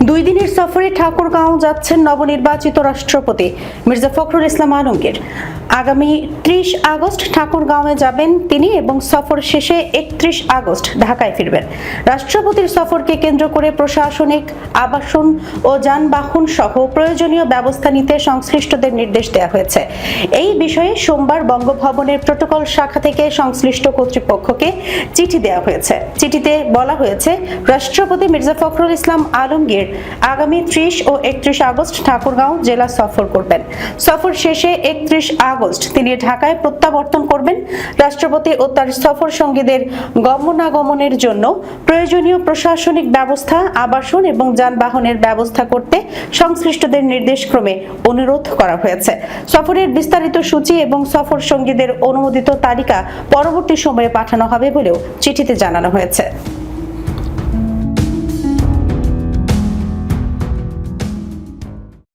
দুই দিনের সফরে ঠাকুরগাঁও যাচ্ছেন নবনির্বাচিত রাষ্ট্রপতি মির্জা ফখরুল ইসলাম আলমগীর। আগামী 30 আগস্ট ঠাকুরগাঁওয়ে যাবেন তিনি এবং সফর শেষে 31 আগস্ট ঢাকায় ফিরবেন। রাষ্ট্রপতির সফরকে কেন্দ্র করে প্রশাসনিক, আবাসন ও যানবাহন সহ প্রয়োজনীয় ব্যবস্থা নিতে সংশ্লিষ্টদের নির্দেশ দেওয়া হয়েছে। এই বিষয়ে সোমবার বঙ্গভবনের প্রটোকল শাখা থেকে সংশ্লিষ্ট কর্তৃপক্ষকে চিঠি দেওয়া হয়েছে। চিঠিতে বলা হয়েছে, রাষ্ট্রপতি মির্জা ফখরুল ইসলাম আলমগীর আগামী 30 ও 31 আগস্ট ঠাকুরগাঁও জেলা সফর করবেন। সফর শেষে 31 আগস্ট তিনি ঢাকায় প্রত্যাবর্তন করবেন। রাষ্ট্রপতি ও তার সফর সঙ্গীদের গমনাগমনের জন্য প্রয়োজনীয় প্রশাসনিক ব্যবস্থা, আবাসন এবং যানবাহনের ব্যবস্থা করতে সংশ্লিষ্টদের নির্দেশক্রমে অনুরোধ করা হয়েছে। সফরের বিস্তারিত সূচি এবং সফর সঙ্গীদের অনুমোদিত তালিকা পরবর্তী সময়ে পাঠানো হবে বলেও চিঠিতে জানানো হয়েছে।